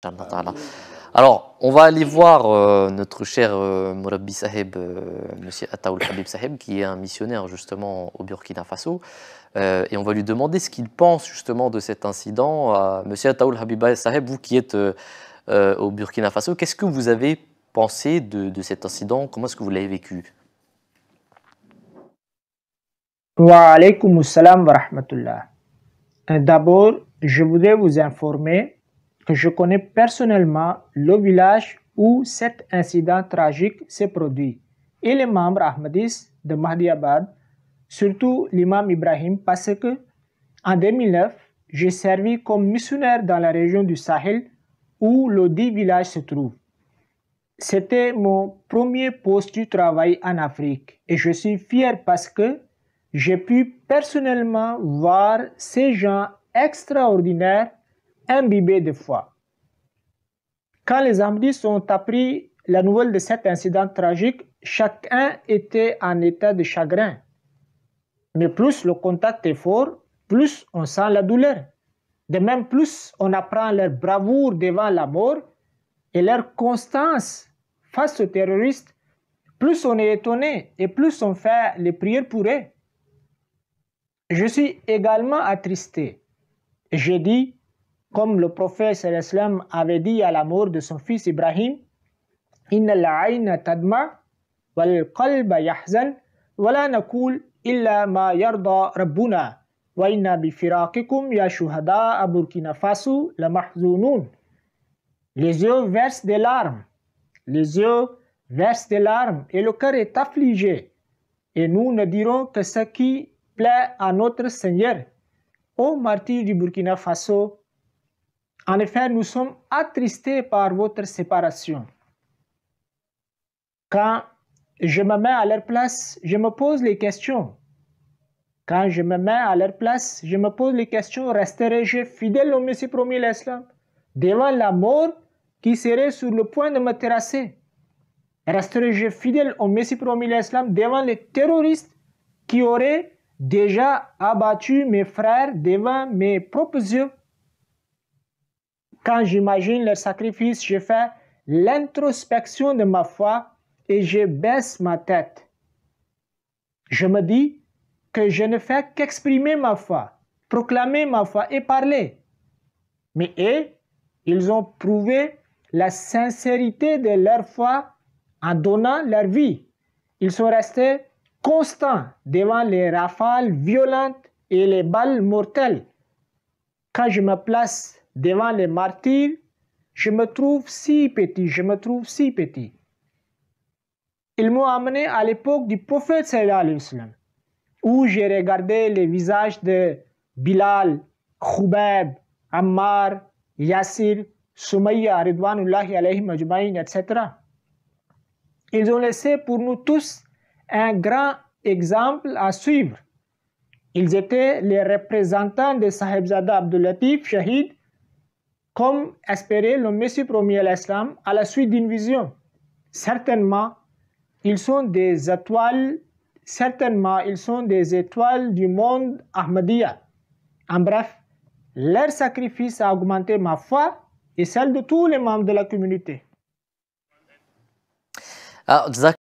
Inch'Allah ta'ala. Alors, on va aller voir notre cher Mourabbi Saheb, monsieur Attaoul Habib Saheb, qui est un missionnaire justement au Burkina Faso, et on va lui demander ce qu'il pense justement de cet incident. Monsieur Attaoul Habib Saheb, vous qui êtes au Burkina Faso, qu'est-ce que vous avez pensé de cet incident? Comment est-ce que vous l'avez vécu? Wa alaykoum salam wa rahmatullah. D'abord, je voudrais vous informer que je connais personnellement le village où cet incident tragique s'est produit et les membres Ahmadis de Mahdiabad, surtout l'imam Ibrahim, parce que en 2009, j'ai servi comme missionnaire dans la région du Sahel où le dit village se trouve. C'était mon premier poste du travail en Afrique et je suis fier parce que j'ai pu personnellement voir ces gens extraordinaires imbibés de foi. Quand les Ahmadis ont appris la nouvelle de cet incident tragique, chacun était en état de chagrin. Mais plus le contact est fort, plus on sent la douleur. De même, plus on apprend leur bravoure devant la mort et leur constance face aux terroristes, plus on est étonné et plus on fait les prières pour eux. Je suis également attristé. J'ai dit, comme le prophète sallam avait dit à la mort de son fils Ibrahim, Inna al-ayna tadma wal qalba yahzan wa la nakul illa ma yarda rabbuna wa inna bi firaqikum ya shuhada à Burkina Faso la mahzounoun. Les yeux versent des larmes. Les yeux versent des larmes et le cœur est affligé. Et nous ne dirons que ce qui plaît à notre Seigneur. Ô martyrs du Burkina Faso, en effet, nous sommes attristés par votre séparation. Quand je me mets à leur place, je me pose les questions. Quand je me mets à leur place, je me pose les questions, resterai-je fidèle au Messie promis l'Islam devant la mort qui serait sur le point de me terrasser? Resterai-je fidèle au Messie promis l'Islam devant les terroristes qui auraient déjà abattu mes frères devant mes propres yeux? Quand j'imagine leur sacrifice, je fais l'introspection de ma foi et je baisse ma tête. Je me dis que je ne fais qu'exprimer ma foi, proclamer ma foi et parler. Mais eux, ils ont prouvé la sincérité de leur foi en donnant leur vie. Ils sont restés constants devant les rafales violentes et les balles mortelles. Quand je me place devant les martyrs, je me trouve si petit, Ils m'ont amené à l'époque du prophète sallallahu alayhi wa sallam, où j'ai regardé les visages de Bilal, Khubayb, Ammar, Yassir, Soumaïa, Ridwanullahi alayhim ajma'in, etc. Ils ont laissé pour nous tous un grand exemple à suivre. Ils étaient les représentants de Sahibzada Abdul Latif Shahid, comme espérait le Messie promis à l'Islam à la suite d'une vision. Certainement, ils sont des étoiles du monde Ahmadiyya. En bref, leur sacrifice a augmenté ma foi et celle de tous les membres de la communauté. Alors,